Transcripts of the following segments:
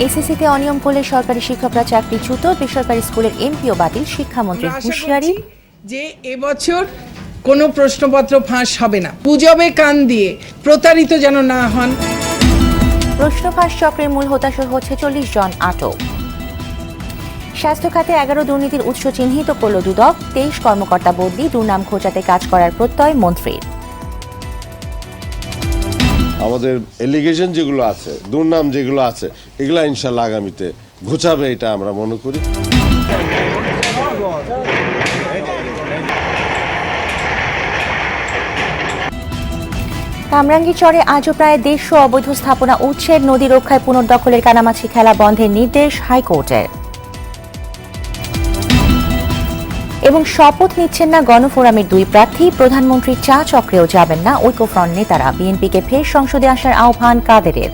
এসএসসিতে অনিয়ম করলে সরকারি শিক্ষকরা চাকরিচ্যুত, বেসরকারি স্কুলের এমপিও বাতিল, শিক্ষামন্ত্রীর হুঁশিয়ারি। যে এবছর কোনো প্রশ্নপত্র ফাঁস হবে না, গুজবে কান দিয়ে প্রতারিত যেন না হন। প্রশ্ন ফাঁস চক্রের মূল হোতাশ হচ্ছে 40 জন আটক। স্বাস্থ্য খাতে 11 দুর্নীতির উৎস চিহ্নিত করল দুদক, 23 কর্মকর্তা বদলি, দুর্নাম খোঁচাতে কাজ করার প্রত্যয় মন্ত্রীর। আমাদের এলিগেশন যেগুলো আছে, দুর্নাম যেগুলো আছে, এগুলো ইনশাল্লাহ আগামীতে ঘুচাবে, এটা আমরা মনে করি। কামরাঙ্গীরচরে আজও প্রায় 150 অবৈধ স্থাপনা উচ্ছেদ, নদী রক্ষায় পুনর্দখলের কানামাছি খেলা বন্ধের নির্দেশ হাইকোর্টের। এবং শপথ নিচ্ছেন না গণফোরামের 2 প্রার্থী, প্রধানমন্ত্রীর চা চক্রেও যাবেন না ঐক্যফ্রন্ট নেতারা, বিএনপিকে ফের সংসদে আসার আহ্বান কাদেরের।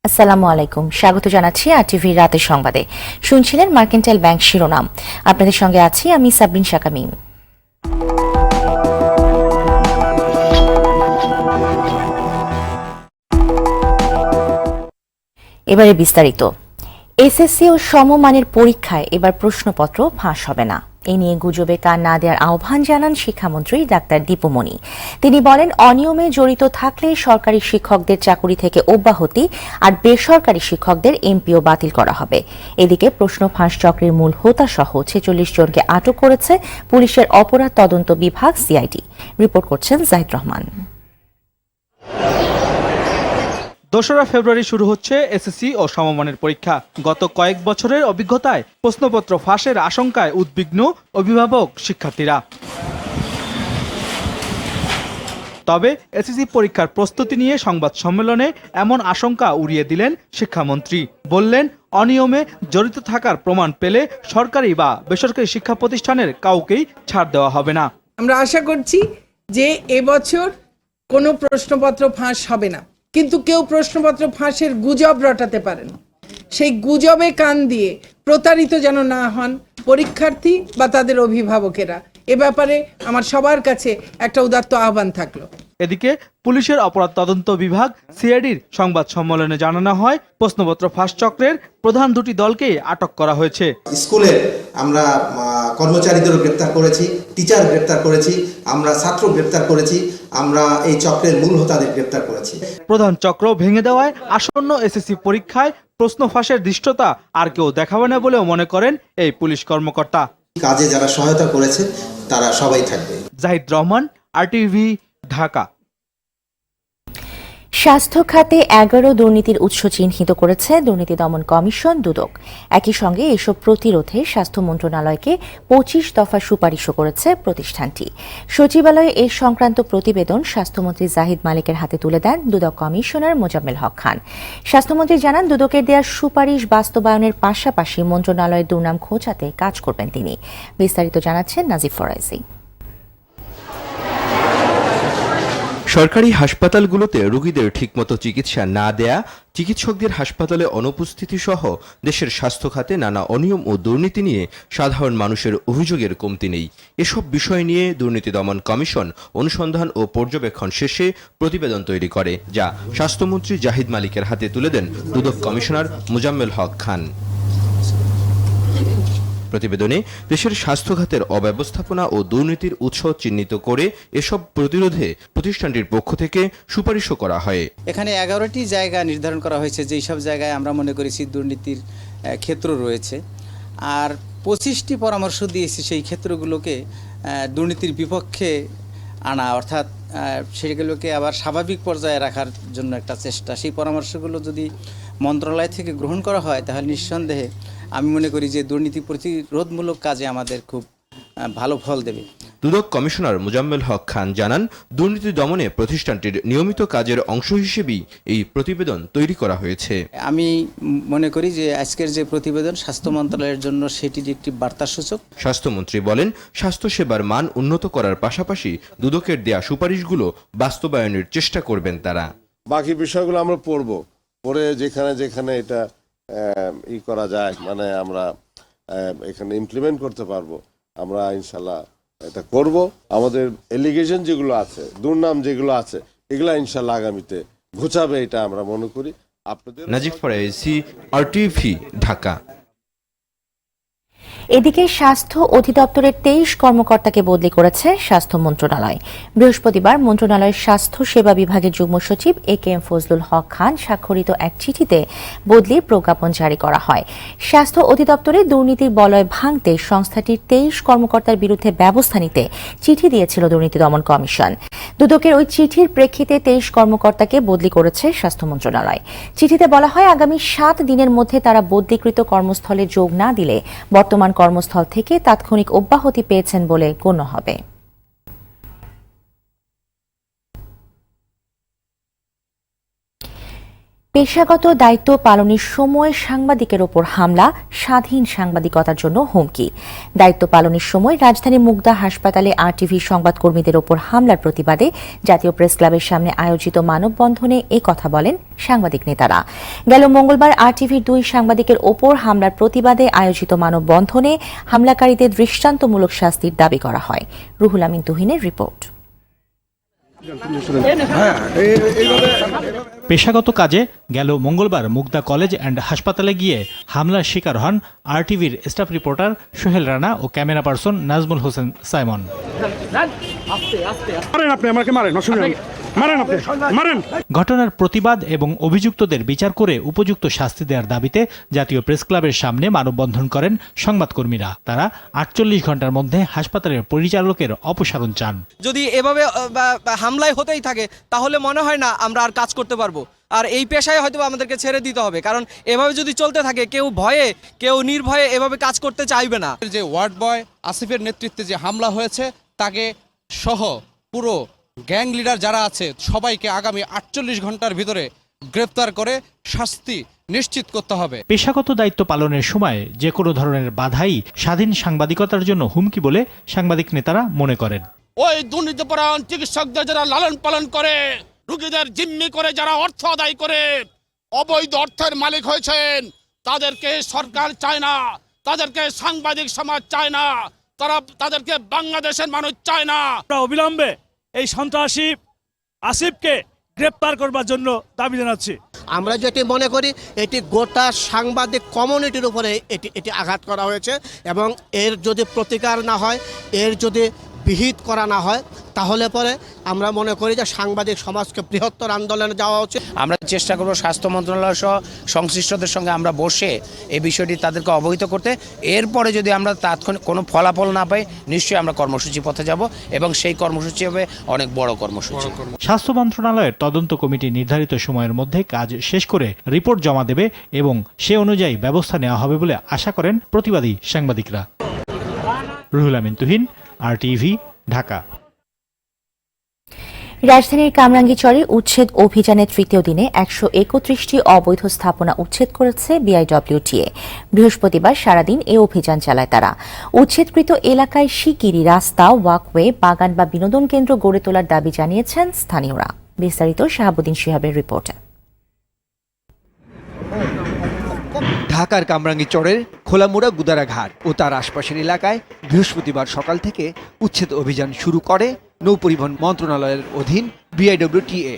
আসসালামু আলাইকুম, স্বাগত জানাচ্ছি আরটিভির রাতের সংবাদে। শুনছিলেন মার্কেন্টাইল ব্যাংক শিরোনাম। আপনাদের সঙ্গে আছি আমি সাবরিন শাকামিম। এবারে বিস্তারিত। এসএসসি ও সমমানের পরীক্ষায় এবার প্রশ্নপত্র ফাঁস হবে না, এ নিয়ে গুজবে কান না দেওয়ার আহ্বান জানান শিক্ষামন্ত্রী ডাক্তার দীপুমণি। তিনি বলেন, অনিয়মে জড়িত থাকলে সরকারি শিক্ষকদের চাকরি থেকে অব্যাহতি আর বেসরকারি শিক্ষকদের এমপিও বাতিল করা হবে। এদিকে প্রশ্ন ফাঁস চক্রের মূল হোতা সহ 46 জনকে আটক করেছে পুলিশের অপরাধ তদন্ত বিভাগ সিআইডি। রিপোর্ট করছেন জাহিদ রহমান। 2 ফেব্রুয়ারি শুরু হচ্ছে এসএসসি ও সমমানের পরীক্ষা। গত কয়েক বছরের অভিজ্ঞতায় প্রশ্নপত্র ফাঁসের আশঙ্কায় উদ্বিগ্ন অভিভাবক শিক্ষার্থীরা। তবে এসএসসি পরীক্ষার প্রস্তুতি নিয়ে সংবাদ সম্মেলনে এমন আশঙ্কা উড়িয়ে দিলেন শিক্ষামন্ত্রী। বললেন, অনিয়মে জড়িত থাকার প্রমাণ পেলে সরকারি বা বেসরকারি শিক্ষা প্রতিষ্ঠানের কাউকেই ছাড় দেওয়া হবে না। আমরা আশা করছি যে এবছর কোনো প্রশ্নপত্র ফাঁস হবে না, কিন্তু কেউ প্রশ্নপত্র ফাঁসের গুজব রটাতে পারেন। সেই গুজবে কান দিয়ে প্রতারিত যেন না হন পরীক্ষার্থী বা তাদের অভিভাবকেরা। এ ব্যাপারে আমার সবার কাছে একটা উদাত্ত আহ্বান থাকলো। এদিকে পুলিশের অপরাধ তদন্ত বিভাগ সিআইডির সংবাদ সম্মেলনে জানানো হয়, প্রশ্নপত্র ফাঁস চক্রের প্রধান 2টি দলকে আটক করা হয়েছে। স্কুলে আমরা কর্মচারীদেরও গ্রেপ্তার করেছি, টিচার গ্রেপ্তার করেছি, আমরা ছাত্র গ্রেপ্তার করেছি, আমরা এই চক্রের মূল হোতাদের গ্রেপ্তার করেছি। প্রধান চক্র ভেঙে দেওয়ায় আসন্ন এসএসসি পরীক্ষায় প্রশ্ন ফাঁসের দৃষ্টতা আর কেউ দেখাবে না বলেও মনে করেন এই পুলিশ কর্মকর্তা। কাজে যারা সহায়তা করেছে তারা সবাই থাকবে। জাহিদ রহমান, আরটিভি, ঢাকা। স্বাস্থ্য খাতে 11 দুর্নীতির উৎস চিহ্নিত করেছে দুর্নীতি দমন কমিশন দুদক। একই সঙ্গে এসব প্রতিরোধে স্বাস্থ্য মন্ত্রণালয়কে 25 দফা সুপারিশও করেছে প্রতিষ্ঠানটি। সচিবালয়ে এ সংক্রান্ত প্রতিবেদন স্বাস্থ্যমন্ত্রী জাহিদ মালিকের হাতে তুলে দেন দুদক কমিশনার মোজাম্মেল হক খান। স্বাস্থ্যমন্ত্রী জানান, দুদকের দেওয়া সুপারিশ বাস্তবায়নের পাশাপাশি মন্ত্রণালয়ের দুর্নাম খোঁচাতে কাজ করবেন তিনি। বিস্তারিত জানাচ্ছেন নাজিফ ফরাইজি। সরকারি হাসপাতালগুলোতে রোগীদের ঠিকমতো চিকিৎসা না দেয়া, চিকিৎসকদের হাসপাতালে অনুপস্থিতি সহ দেশের স্বাস্থ্য খাতে নানা অনিয়ম ও দুর্নীতি নিয়ে সাধারণ মানুষের অভিযোগের কমতি নেই। এসব বিষয় নিয়ে দুর্নীতি দমন কমিশন অনুসন্ধান ও পর্যবেক্ষণ শেষে প্রতিবেদন তৈরি করে, যা স্বাস্থ্যমন্ত্রী জাহিদ মালিকের হাতে তুলে দেন দুদক কমিশনার মোজাম্মেল হক খান। প্রতিবেদনে দেশের স্বাস্থ্য খাতের অব্যবস্থাপনা ও দুর্নীতির উৎস চিহ্নিত করে এসব প্রতিরোধে প্রতিষ্ঠানটির পক্ষ থেকে সুপারিশও করা হয়। এখানে 11টি জায়গা নির্ধারণ করা হয়েছে, যেই সব জায়গায় আমরা মনে করেছি দুর্নীতির ক্ষেত্র রয়েছে, আর 25টি পরামর্শ দিয়েছি সেই ক্ষেত্রগুলোকে দুর্নীতির বিপক্ষে আনা, অর্থাৎ সেগুলোকে আবার স্বাভাবিক পর্যায়ে রাখার জন্য একটা চেষ্টা। সেই পরামর্শগুলো যদি মন্ত্রণালয় থেকে গ্রহণ করা হয় তাহলে নিঃসন্দেহে আমি মনে করি যে দুর্নীতি প্রতিরোধমূলক কাজে আমাদের খুব ভালো ফল দেবে। দুদক কমিশনার মোজাম্মেল হক খান জানান, দুর্নীতি দমনে প্রতিষ্ঠানটির নিয়মিত কাজের অংশ হিসেবেই এই প্রতিবেদন তৈরি করা হয়েছে। আমি মনে করি যে আজকের যে প্রতিবেদন স্বাস্থ্য মন্ত্রণালয়ের জন্য সেটির একটি বার্তাসূচক। স্বাস্থ্যমন্ত্রী বলেন, স্বাস্থ্যসেবার মান উন্নত করার পাশাপাশি দুদকের দেয়া সুপারিশগুলো বাস্তবায়নের চেষ্টা করবেন তারা। বাকি বিষয়গুলো আমরা পড়ে যেখানে যেখানে এটা করা যায়, মানে আমরা এখানে ইমপ্লিমেন্ট করতে পারবো, আমরা ইনশাল্লাহ এটা করব। আমাদের এলিগেশন যেগুলো আছে, দুর্নাম যেগুলো আছে, এগুলা ইনশাল্লাহ আগামীতে ঘুচাবে, এটা আমরা মনে করি। আপনাদের নাজিব ফরাইসি, RTV, ঢাকা। এদিকে স্বাস্থ্য অধিদপ্তরের 23 কর্মকর্তাকে বদলি করেছে স্বাস্থ্য মন্ত্রণালয়। বৃহস্পতিবার মন্ত্রণালয়ের স্বাস্থ্য সেবা বিভাগের যুগ্ম সচিব AKM ফজলুল হক খান স্বাক্ষরিত এক চিঠিতে বদলির প্রজ্ঞাপন জারি করা হয়। স্বাস্থ্য অধিদপ্তরে দুর্নীতির বলয় ভাঙতে সংস্থাটির 23 কর্মকর্তার বিরুদ্ধে ব্যবস্থা নিতে চিঠি দিয়েছিল দুর্নীতি দমন কমিশন। দুদকের ওই চিঠির প্রেক্ষিতে 23 কর্মকর্তাকে বদলি করেছে স্বাস্থ্য মন্ত্রণালয়। চিঠিতে বলা হয়, আগামী 7 দিনের মধ্যে তারা বদলিকৃত কর্মস্থলে যোগ না দিলে বর্তমান কর্মস্থল থেকে তাৎক্ষণিক অব্যাহতি পেয়েছেন বলে গণ্য হবে। পেশাগত দায়িত্ব পালনের সময় সাংবাদিকের ওপর হামলা, স্বাধীন সাংবাদিকতার জন্য হুমকি। দায়িত্ব পালনের সময় রাজধানী মুগদা হাসপাতালে RTV সংবাদকর্মীদের ওপর হামলার প্রতিবাদে জাতীয় প্রেস ক্লাবের সামনে আয়োজিত মানববন্ধনে এ কথা বলেন সাংবাদিক নেতারা। গেল মঙ্গলবার RTVর 2 সাংবাদিকের ওপর হামলার প্রতিবাদে আয়োজিত মানববন্ধনে হামলাকারীদের দৃষ্টান্তমূলক শাস্তির দাবি করা হয়। রুহুল আমিন তুহিনের রিপোর্ট। পেশাগত কাজে গেল মঙ্গলবার মুগদা কলেজ অ্যান্ড হাসপাতালে গিয়ে হামলার শিকার হন RTVর স্টাফ রিপোর্টার সোহেল রানা ও ক্যামেরা পার্সন নাজমুল হোসেন সাইমন। ঘটনার প্রতিবাদ এবং অভিযুক্তদের বিচার করে উপযুক্ত শাস্তি দেওয়ার দাবিতে জাতীয় প্রেস ক্লাবের সামনে মানববন্ধন করেন সংবাদকর্মীরা। তারা 48 ঘন্টার মধ্যে হাসপাতালের পরিচালকের অপসারণ চান। যদি এভাবে হামলায় হতেই থাকে তাহলে মনে হয় না আমরা আর কাজ করতে পারবো, আর এই পেশায় হয়তো আমাদেরকে ছেড়ে দিতে হবে, কারণ এভাবে যদি চলতে থাকে কেউ ভয়ে কেউ নির্ভয়ে এভাবে কাজ করতে চাইবে না। যে ওয়ার্ড বয় আসিফের নেতৃত্বে যে হামলা হয়েছে তাকে সহ পুরো গ্যাং লিডার যারা আছে সবাইকে আগামী 48 ঘন্টার ভিতরে গ্রেফতার করে শাস্তি নিশ্চিত করতে হবে। পেশাগত দায়িত্ব পালনের সময় যে কোনো ধরনের বাধাই স্বাধীন সাংবাদিকতার জন্য হুমকি বলে সাংবাদিক নেতারা মনে করেন। ওই দুর্নীতিপরায়ণ চিকিৎসকদের যারা লালন পালন করে, রোগীদের জিম্মি করে যারা অর্থ আদায় করে অবৈধ অর্থের মালিক হয়েছেন, তাদেরকে সরকার চায় না, তাদেরকে সাংবাদিক সমাজ চায় না, তাদেরকে বাংলাদেশের মানুষ চায় না। অবিলম্বে এই সন্ত্রাসী আসিফকে গ্রেপ্তার করবার জন্য দাবি জানাচ্ছি। আমরা যেটি মনে করি এটি গোটা সাংবাদিক কমিউনিটির উপরে এটি আঘাত করা হয়েছে, এবং এর যদি প্রতিকার না হয়, এর যদি বিহিত করা না হয়, তাহলে পরে আমরা মনে করি যে সাংবাদিক সমাজকে বৃহত্তর আন্দোলনে যাওয়া উচিত। আমরা চেষ্টা করব স্বাস্থ্য মন্ত্রণালয় সহ সংশ্লিষ্টদের সঙ্গে আমরা বসে এই বিষয়টি তাদেরকে অবহিত করতে। এরপরে যদি আমরা তাৎক্ষণিক কোনো ফলাফল না পাই, নিশ্চয়ই আমরা কর্মসূচি পথে যাব, এবং সেই কর্মসূচি হবে অনেক বড় কর্মসূচি। স্বাস্থ্য মন্ত্রণালয়ের তদন্ত কমিটি নির্ধারিত সময়ের মধ্যে কাজ শেষ করে রিপোর্ট জমা দেবে এবং সে অনুযায়ী ব্যবস্থা নেওয়া হবে বলে আশা করেন প্রতিবাদী সাংবাদিকরা। রুহুল আমিন তুহিন, RTV, ঢাকা। রাজধানীর কামরাঙ্গীচরে উচ্ছেদ অভিযানের তৃতীয় দিনে 131টি অবৈধ স্থাপনা উচ্ছেদ করেছে BIWTA। বৃহস্পতিবার সারাদিন এ অভিযান চালায় তারা। উচ্ছেদকৃত এলাকায় শিগগিরই রাস্তা, ওয়াকওয়ে, বাগান বা বিনোদন কেন্দ্র গড়ে তোলার দাবি জানিয়েছেন স্থানীয়রা। বিস্তারিত শাহাবুদ্দিন শিহাবের রিপোর্টে। ঢাকার কামরাঙ্গীচরের খোলামুড়া গুদারাঘাট ও তার আশপাশের এলাকায় বৃহস্পতিবার সকাল থেকে উচ্ছেদ অভিযান শুরু করে নৌপরিবহন মন্ত্রণালয়ের অধীন BIWTA।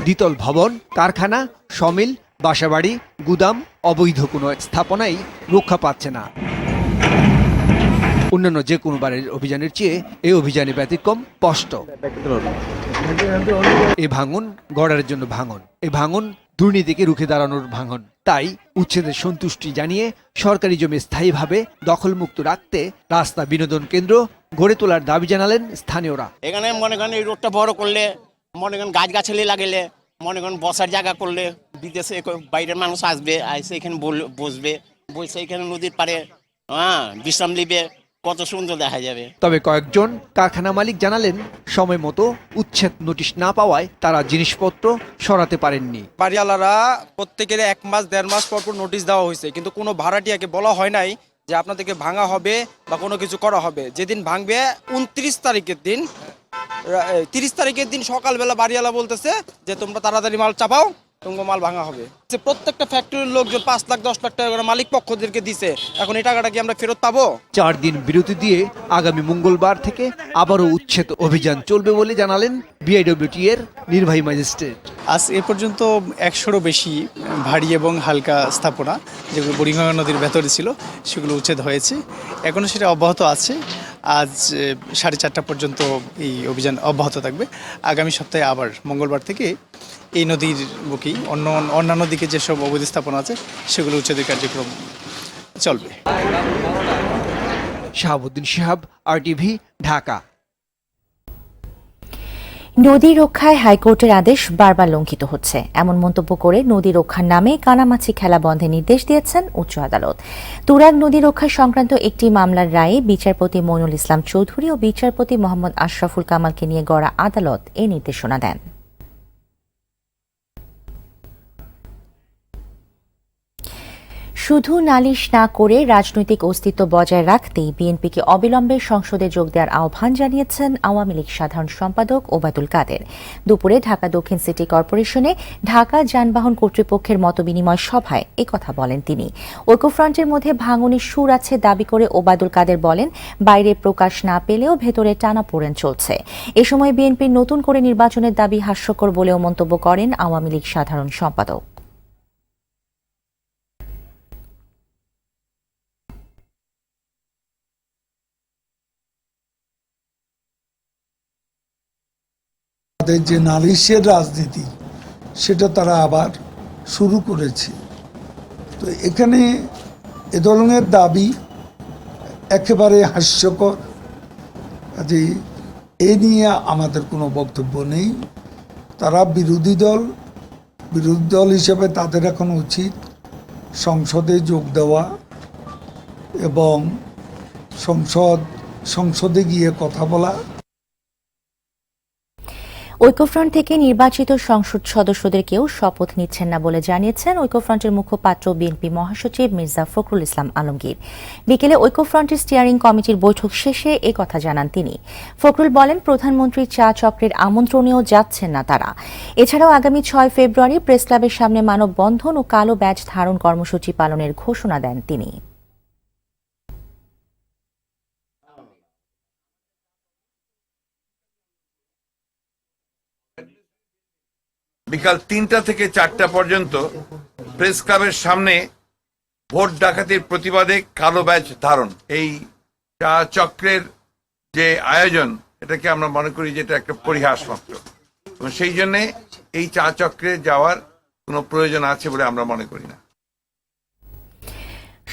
দ্বিতল ভবন, কারখানা, সমিল, বাসাবাড়ি, গুদাম, অবৈধ কোনো স্থাপনাই রক্ষা পাচ্ছে না। অন্যান্য যে কোনো বারের অভিযানের চেয়ে এই অভিযানে ব্যতিক্রম স্পষ্ট। এ ভাঙন গড়ার জন্য ভাঙন, এ ভাঙন দুর্নীতিকে রুখে দাঁড়ানোর ভাঙন। তাই উচ্ছেদের সন্তুষ্টি জানিয়ে সরকারি জমি স্থায়ীভাবে দখলমুক্ত রাখতে রাস্তা, বিনোদন কেন্দ্র গড়ে তোলার দাবি জানালেন স্থানীয়রা। এখানে মনে করেন এই রোডটা বড় করলে, মনে করেন গাছগাছালি লাগাইলে, মনে করেন বসার জায়গা করলে, বিদেশে বাইরের মানুষ আসবে, এসে এখানে বসবে, বসে এখানে নদীর পাড়ে বিশ্রাম নিবে, কত সুন্দর দেখা যাবে। তবে কয়েকজন কারখানা মালিক জানালেন সময় মতো উচ্ছেদ নোটিশ না পাওয়ায় তারা জিনিসপত্র সরাতে পারেননি। বাড়িওয়ালারা প্রত্যেকের 1 মাস 1.5 মাস পর নোটিশ দেওয়া হয়েছে, কিন্তু কোনো ভাড়াটিয়াকে বলা হয় নাই যে আপনাদেরকে ভাঙা হবে বা কোনো কিছু করা হবে। যেদিন ভাঙবে 29 তারিখের দিন, 30 তারিখের দিন সকালবেলা বাড়িওয়ালা বলতেছে যে তোমরা তাড়াতাড়ি মাল চাপাও, তোমার মাল ভাঙা হবে। যে প্রত্যেকটা ফ্যাক্টরির লোকজন 5 লাখ 10 লাখ টাকা করে মালিক পক্ষদেরকে দিছে, এখন এই টাকাটা কি আমরা ফেরত পাবো? 4 দিন বিরতি দিয়ে আগামী মঙ্গলবার থেকে আবারও উচ্ছেদ অভিযান চলবে বলে জানালেন বিআইডব্লিউটি এর নির্বাহী ম্যাজিস্ট্রেট। আজ এ পর্যন্ত 100-এরও বেশি ভারী এবং হালকা স্থাপনা যেগুলো বুড়িগঙ্গা নদীর ভেতরে ছিল সেগুলো উচ্ছেদ হয়েছে, এখনও সেটা অব্যাহত আছে। আজ 4:30 পর্যন্ত এই অভিযান অব্যাহত থাকবে। আগামী সপ্তাহে আবার মঙ্গলবার থেকে এই নদীর বুকেই অন্যান্য দিকে যেসব অবৈধ স্থাপনা আছে সেগুলো উচ্ছেদের কার্যক্রম চলবে। শাহাবুদ্দিন শিহাব, RTV, ঢাকা। নদী রক্ষায় হাইকোর্টের আদেশ বারবার লঙ্ঘিত হচ্ছে, এমন মন্তব্য করে নদী রক্ষার নামে কানামাছি খেলা বন্ধের নির্দেশ দিয়েছেন উচ্চ আদালত। তুরাগ নদী রক্ষা সংক্রান্ত একটি মামলার রায়ে বিচারপতি মইনুল ইসলাম চৌধুরী ও বিচারপতি মোহাম্মদ আশরাফুল কামালকে নিয়ে গড়া আদালত এ নির্দেশনা দেন। শুধু নালিশ না করে রাজনৈতিক অস্তিত্ব বজায় রাখতেই বিএনপিকে অবিলম্বে সংসদে যোগ দেওয়ার আহ্বান জানিয়েছেন আওয়ামী লীগ সাধারণ সম্পাদক ওবায়দুল কাদের। দুপুরে ঢাকা দক্ষিণ সিটি কর্পোরেশনে ঢাকা যানবাহন কর্তৃপক্ষের মতবিনিময় সভায় একথা বলেন তিনি। ঐক্যফ্রন্টের মধ্যে ভাঙনের সুর আছে দাবি করে ওবায়দুল কাদের বলেন, বাইরে প্রকাশ না পেলেও ভেতরে টানাপোড়েন চলছে। এ সময় বিএনপির নতুন করে নির্বাচনের দাবি হাস্যকর বলেও মন্তব্য করেন আওয়ামী লীগ সাধারণ সম্পাদক। যে নালিশের রাজনীতি সেটা তারা আবার শুরু করেছে। তো এখানে এ ধরনের দাবি একেবারে হাস্যকর, যে এ নিয়ে আমাদের কোনো বক্তব্য নেই। তারা বিরোধী দল হিসেবে তাদের এখন উচিত সংসদে যোগ দেওয়া এবং সংসদে গিয়ে কথা বলা। ঐক্যফ্রন্ট থেকে নির্বাচিত সংসদ সদস্যদের কেউ শপথ নিচ্ছেন না বলে জানিয়েছেন ঐক্যফ্রন্টের মুখপাত্র বিএনপি মহাসচিব মির্জা ফখরুল ইসলাম আলমগীর। বিকেলে ঐক্যফ্রন্টের স্টিয়ারিং কমিটির বৈঠক শেষে এ কথা জানান তিনি। ফখরুল বলেন, প্রধানমন্ত্রী চা চক্রের আমন্ত্রণেও যাচ্ছেন না তারা। এছাড়াও আগামী 6 ফেব্রুয়ারি প্রেস ক্লাবের সামনে মানববন্ধন ও কালো ব্যাজ ধারণ কর্মসূচি পালনের ঘোষণা দেন তিনি। বিকাল 3টা থেকে 4টা পর্যন্ত প্রেস ক্লাবের সামনে ভোট ডাকাতির প্রতিবাদে কালো ব্যাজ ধারণ, এই চা চক্রের যে আয়োজন, এটাকে আমরা মনে করি যে এটা একটা পরিহাস মাত্র, এবং সেই জন্যে এই চা চক্রে যাওয়ার কোনো প্রয়োজন আছে বলে আমরা মনে করি না।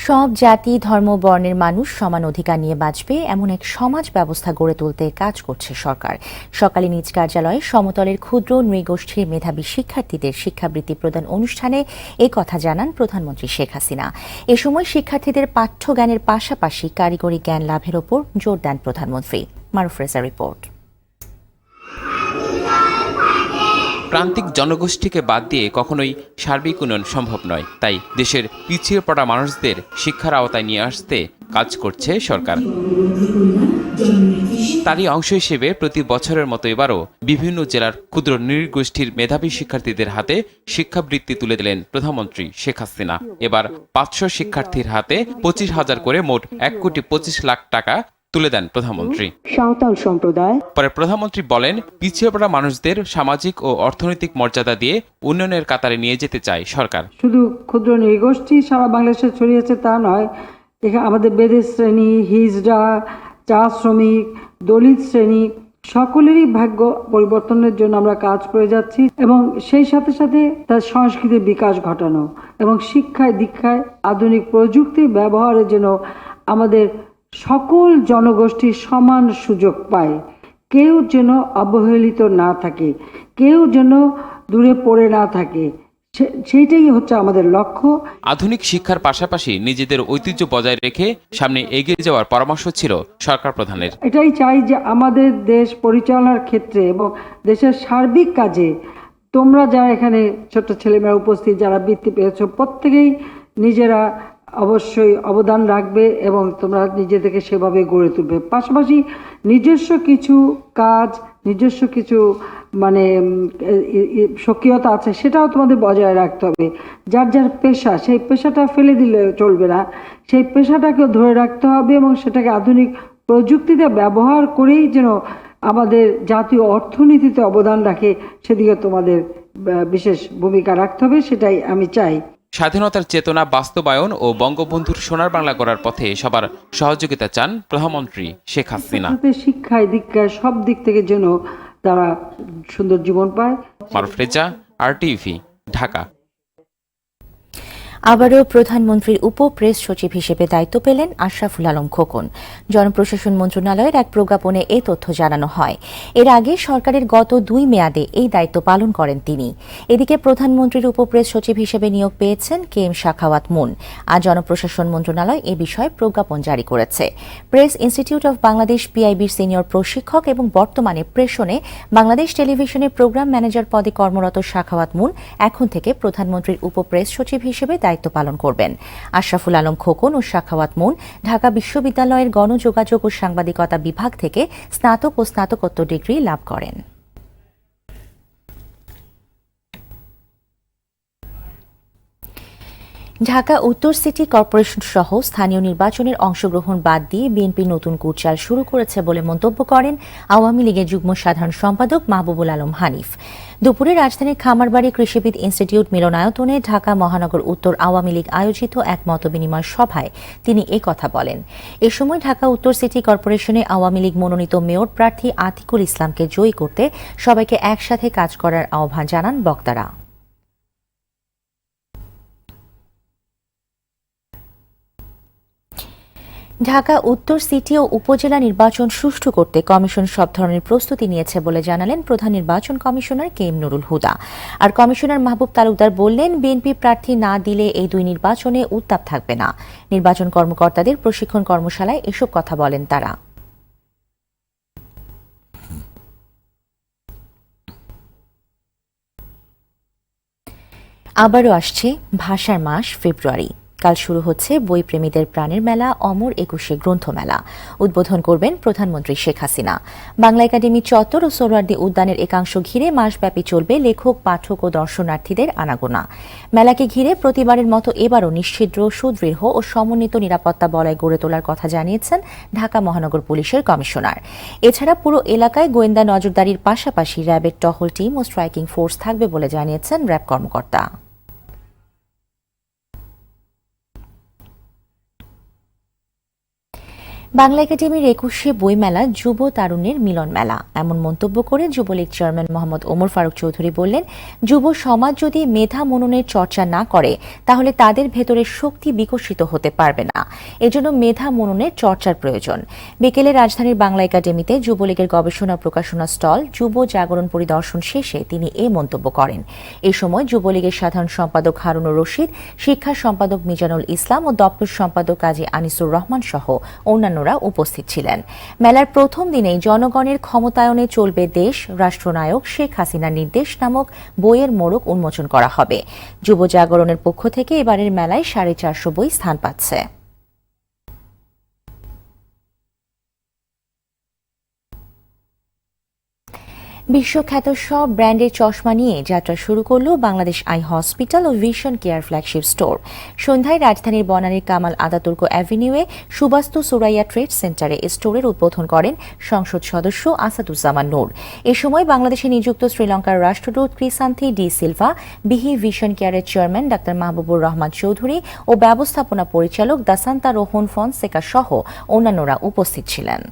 সব জাতি ধর্ম বর্ণের মানুষ সমান অধিকার নিয়ে বাঁচবে এমন এক সমাজ ব্যবস্থা গড়ে তুলতে কাজ করছে সরকার। সকালে নিজ কার্যালয়ে সমতলের ক্ষুদ্র নৃগোষ্ঠীর মেধাবী শিক্ষার্থীদের শিক্ষাবৃত্তি প্রদান অনুষ্ঠানে এ কথা জানান প্রধানমন্ত্রী শেখ হাসিনা। এ সময় শিক্ষার্থীদের পাঠ্যজ্ঞানের পাশাপাশি কারিগরি জ্ঞান লাভের ওপর জোর দেন প্রধানমন্ত্রী। মারুফ রেজা রিপোর্ট। প্রান্তিক জনগোষ্ঠীকে বাদ দিয়ে কখনোই সার্বিক উন্নয়ন সম্ভব নয়, তাই দেশের পিছিয়ে পড়া মানুষদের শিক্ষার আওতায় নিয়ে আসতে কাজ করছে সরকার। তারই অংশ হিসেবে প্রতি বছরের মতো এবারও বিভিন্ন জেলার ক্ষুদ্র নৃগোষ্ঠীর মেধাবী শিক্ষার্থীদের হাতে শিক্ষাবৃত্তি তুলে দিলেন প্রধানমন্ত্রী শেখ হাসিনা। এবার 500 শিক্ষার্থীর হাতে 25,000 করে মোট 1,25,00,000 টাকা তুলে দেন প্রধানমন্ত্রী। সাঁওতাল সম্প্রদায় পরে প্রধানমন্ত্রী বলেন, পিছিয়ে পড়া মানুষদের সামাজিক ও অর্থনৈতিক মর্যাদা দিয়ে উন্নয়নের কাতারে নিয়ে যেতে চায় সরকার। শুধু ক্ষুদ্র নৃগোষ্ঠী সারা বাংলাদেশে ছড়িয়েছে তা নয়, এখানে আমাদের বেদের শ্রেণী, হিজড়া, চা শ্রমিক, দলিত শ্রেণী সকলেরই ভাগ্য পরিবর্তনের জন্য আমরা কাজ করে যাচ্ছি, এবং সেই সাথে সাথে তার সংস্কৃতির বিকাশ ঘটানো এবং শিক্ষায় দীক্ষায় আধুনিক প্রযুক্তি ব্যবহারের জন্য আমাদের সকল জনগোষ্ঠী সমান সুযোগ পায়। কেউ যেন অবহেলিত না থাকে, কেউ যেন দূরে পড়ে না থাকে, সেইটাই হচ্ছে আমাদের লক্ষ্য। আধুনিক শিক্ষার পাশাপাশি নিজেদের ঐতিহ্য বজায় রেখে সামনে এগিয়ে যাওয়ার পরামর্শ ছিল সরকার প্রধানের। এটাই চাই যে আমাদের দেশ পরিচালনার ক্ষেত্রে এবং দেশের সার্বিক কাজে তোমরা যারা এখানে ছোট ছেলেমেয়েরা উপস্থিত, যারা বৃত্তি পেয়েছো, প্রত্যেকেই নিজেরা অবশ্যই অবদান রাখবে এবং তোমরা নিজেদেরকে সেভাবে গড়ে তুলবে। পাশাপাশি নিজস্ব কিছু কাজ, নিজস্ব কিছু মানে সক্রিয়তা আছে, সেটাও তোমাদের বজায় রাখতে হবে। যার যার পেশা, সেই পেশাটা ফেলে দিলে চলবে না, সেই পেশাটাকে ধরে রাখতে হবে এবং সেটাকে আধুনিক প্রযুক্তিতে ব্যবহার করেই যেন আমাদের জাতীয় অর্থনীতিতে অবদান রাখে, সেদিকে তোমাদের বিশেষ ভূমিকা রাখতে হবে, সেটাই আমি চাই। স্বাধীনতার চেতনা বাস্তবায়ন ও বঙ্গবন্ধুর সোনার বাংলা করার পথে সবার সহযোগিতা চান প্রধানমন্ত্রী শেখ হাসিনা। শিক্ষায় দীক্ষায় সব দিক থেকে যেন তারা সুন্দর জীবন পায়। মারুফ রেজা, RTV, ঢাকা। আবারও প্রধানমন্ত্রীর উপপ্রেস সচিব হিসেবে দায়িত্ব পেলেন আশরাফুল আলম খোকন। জনপ্রশাসন মন্ত্রণালয়ের এক প্রজ্ঞাপনে এ তথ্য জানানো হয়। এর আগে সরকারের গত 2 মেয়াদে এই দায়িত্ব পালন করেন তিনি। এদিকে প্রধানমন্ত্রীর উপপ্রেস সচিব হিসেবে নিয়োগ পেয়েছেন KM শাখাওয়াত মুন। আজ জনপ্রশাসন মন্ত্রণালয় এ বিষয়ে প্রজ্ঞাপন জারি করেছে। প্রেস ইনস্টিটিউট অব বাংলাদেশ PIBর সিনিয়র প্রশিক্ষক এবং বর্তমানে প্রেষণে বাংলাদেশ টেলিভিশনের প্রোগ্রাম ম্যানেজার পদে কর্মরত শাখাওয়াত মুন এখন থেকে প্রধানমন্ত্রীর উপপ্রেস সচিব হিসেবে দায়িত্ব পালন করবেন। আশরাফুল আলম খোকন ও শাখাওয়াত মুন ঢাকা বিশ্ববিদ্যালয়ের গণযোগাযোগ ও সাংবাদিকতা বিভাগ থেকে স্নাতক ও স্নাতকোত্তর ডিগ্রি লাভ করেন। ঢাকা উত্তর সিটি কর্পোরেশন সহ স্থানীয় নির্বাচনের অংশগ্রহণ বাদ দিয়ে বিএনপি নতুন কুটচাল শুরু করেছে বলে মন্তব্য করেন আওয়ামী লীগের যুগ্ম সাধারণ সম্পাদক মাহবুবুল আলম হানিফ। দুপুরে রাজধানীর খামারবাড়ি কৃষিবিদ ইনস্টিটিউট মিলনায়তনে ঢাকা মহানগর উত্তর আওয়ামী লীগ আয়োজিত এক মতবিনিময় সভায় তিনি এ কথা বলেন। এ সময় ঢাকা উত্তর সিটি কর্পোরেশনে আওয়ামী লীগ মনোনীত মেয়র প্রার্থী আতিকুল ইসলামকে জয়ী করতে সবাইকে একসাথে কাজ করার আহ্বান জানান বক্তারা। ঢাকা উত্তর সিটি ও উপজেলা নির্বাচন সুষ্ঠু করতে কমিশন সব ধরনের প্রস্তুতি নিয়েছে বলে জানালেন প্রধান নির্বাচন কমিশনার KM নুরুল হুদা। আর কমিশনার মাহবুব তালুকদার বললেন, বিএনপি প্রার্থী না দিলে এই 2 নির্বাচনে উত্তাপ থাকবে না। নির্বাচন কর্মকর্তাদের প্রশিক্ষণ কর্মশালায় এসব কথা বলেন তারা। আবারও আসছে ভাষার মাস ফেব্রুয়ারি। কাল শুরু হচ্ছে বইপ্রেমীদের প্রাণের মেলা অমর 21 গ্রন্থমেলা। উদ্বোধন করবেন প্রধানমন্ত্রী শেখ হাসিনা। বাংলা একাডেমি চত্বর ও সোহরাওয়ার্দী উদ্যানের একাংশ ঘিরে মাসব্যাপী চলবে লেখক, পাঠক ও দর্শনার্থীদের আনাগোনা। মেলাকে ঘিরে প্রতিবারের মতো এবারও নিশ্ছিদ্র, সুদৃঢ় ও সমন্বিত নিরাপত্তা বলয় গড়ে তোলার কথা জানিয়েছেন ঢাকা মহানগর পুলিশের কমিশনার। এছাড়া পুরো এলাকায় গোয়েন্দা নজরদারির পাশাপাশি র্যাবের টহল টিম ও স্ট্রাইকিং ফোর্স থাকবে বলে জানিয়েছেন র্যাব কর্মকর্তা। বাংলা একাডেমির 21শে বইমেলা যুব তারুণ্যের মিলন মেলা, এমন মন্তব্য করে যুবলীগ চেয়ারম্যান মোহাম্মদ ওমর ফারুক চৌধুরী বললেন, যুব সমাজ যদি মেধা মননের চর্চা না করে তাহলে তাদের ভেতরে শক্তি বিকশিত হতে পারবে না। এজন্য মেধা মননের চর্চার প্রয়োজন। বিকেলে রাজধানীর বাংলা একাডেমিতে যুবলীগের গবেষণা প্রকাশনা স্টল যুব জাগরণ পরিদর্শন শেষে তিনি এ মন্তব্য করেন। এ সময় যুবলীগের সাধারণ সম্পাদক হারুনুর রশিদ, শিক্ষা সম্পাদক মিজানুল ইসলাম ও দপ্তর সম্পাদক কাজী আনিসুর রহমান সহ অন্যান্যরা উপস্থিত ছিলেন। মেলার প্রথম দিনেই জনগণের ক্ষমতায়নে চলবে দেশ, রাষ্ট্রনায়ক শেখ হাসিনার নির্দেশ নামক বইয়ের মোড়ক উন্মোচন করা হবে। যুব জাগরণের পক্ষ থেকে এবারের মেলায় 450 বই স্থান পাচ্ছে। বিশ্বখ্যাত সব ব্র্যান্ডের চশমা নিয়ে যাত্রা শুরু করল বাংলাদেশ আই হসপিটাল ও ভিশন কেয়ার ফ্ল্যাগশিপ স্টোর। সন্ধ্যায় রাজধানীর বনানীর কামাল আতাতুর্ক অ্যাভিনিউয়ে সুবাস্তু সুরাইয়া ট্রেড সেন্টারে স্টোরের উদ্বোধন করেন সংসদ সদস্য আসাদুজ্জামান নূর। এ সময় বাংলাদেশে নিযুক্ত শ্রীলঙ্কার রাষ্ট্রদূত ক্রিসান্থি ডি সিলভা, বিহি ভিশন কেয়ারের চেয়ারম্যান ডাক্তার মাহবুবুর রহমান চৌধুরী ও ব্যবস্থাপনা পরিচালক দাসান্তা রোহন ফনসেকা সহ অন্যান্যরা উপস্থিত ছিলেন।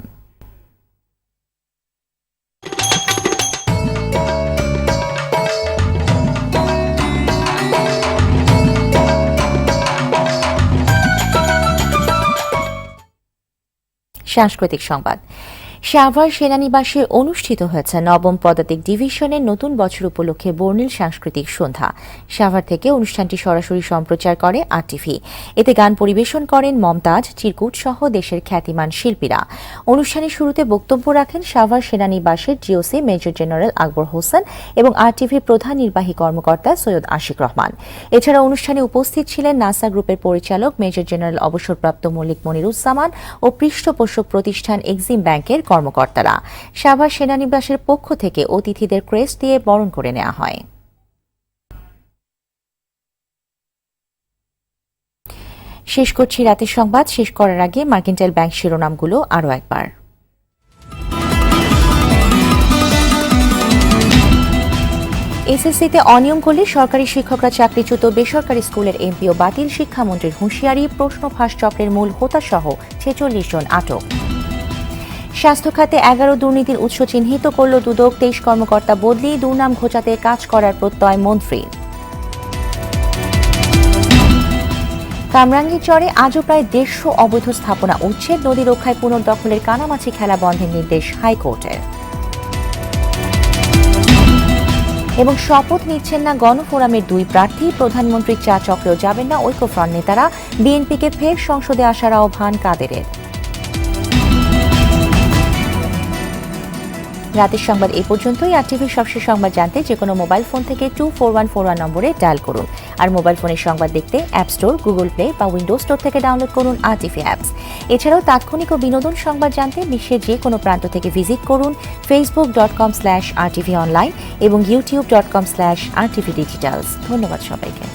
সাংস্কৃতিক সংবাদ। সাভার সেনানিবাসে অনুষ্ঠিত হয়েছে নবম পদাতিক ডিভিশনের নতুন বছর উপলক্ষে বর্ণিল সাংস্কৃতিক সন্ধ্যা। সাভার থেকে অনুষ্ঠানটি সরাসরি সম্প্রচার করে আরটিভি। এতে গান পরিবেশন করেন মমতাজ, চিরকুট সহ দেশের খ্যাতিমান শিল্পীরা। অনুষ্ঠানের শুরুতে বক্তব্য রাখেন Savar সেনানিবাসের GOC major general Akbar Hossain এবং আরটিভির প্রধান নির্বাহী কর্মকর্তা সৈয়দ আশিক রহমান। এছাড়া অনুষ্ঠানে উপস্থিত ছিলেন নাসা গ্রুপের পরিচালক মেজর জেনারেল অবসরপ্রাপ্ত মল্লিক মনিরুজ্জামান ও পৃষ্ঠপোষক প্রতিষ্ঠান এক্সিম ব্যাংকের কর্মকর্তারা। সাভার সেনানিবাসের পক্ষ থেকে অতিথিদের ক্রেস্ট দিয়ে বরণ করে নেওয়া হয়। শেষ করছি রাতের সংবাদ। শেষ করার আগে মার্কেন্টাইল ব্যাংক শিরোনামগুলো আরও একবার। এসএসসিতে অনিয়ম করলে সরকারি শিক্ষকরা চাকরিচ্যুত, বেসরকারি স্কুলের এমপিও বাতিল, শিক্ষামন্ত্রীর হুঁশিয়ারি, প্রশ্ন ফাঁস চক্রের মূল হোতাসহ 46 জন আটক। স্বাস্থ্য খাতে 11 দুর্নীতির উৎস চিহ্নিত করল দুদক, 23 কর্মকর্তা বদলি, দুর্নাম ঘোচাতে কাজ করার প্রত্যয় মন্ত্রীর। কামরাঙ্গীরচরে আজও প্রায় 150 অবৈধ স্থাপনা উচ্ছেদ, নদী রক্ষায় পুনর্দখলের কানামাছি খেলা বন্ধের নির্দেশ হাইকোর্টের। এবং শপথ নিচ্ছেন না গণফোরামের 2 প্রার্থী, প্রধানমন্ত্রীর চা চক্রেও যাবেন না ঐক্যফ্রন্ট নেতারা, বিএনপিকে ফের সংসদে আসার আহ্বান কাদেরের। রাতের সংবাদ এই পর্যন্তই। আরটিভির সবশেষ সংবাদ জানতে যে কোনো মোবাইল ফোন থেকে 24141 নম্বরে ডায়াল করুন। আর মোবাইল ফোনের সংবাদ দেখতে অ্যাপ স্টোর, গুগল প্লে বা উইন্ডোজ স্টোর থেকে ডাউনলোড করুন আরটিভি অ্যাপস। এছাড়াও তাৎক্ষণিক ও বিনোদন সংবাদ জানতে বিশ্বের যে কোনো প্রান্ত থেকে ভিজিট করুন facebook.com/rtvonline এবং youtube.com/rtvdigitals। ধন্যবাদ সবাইকে।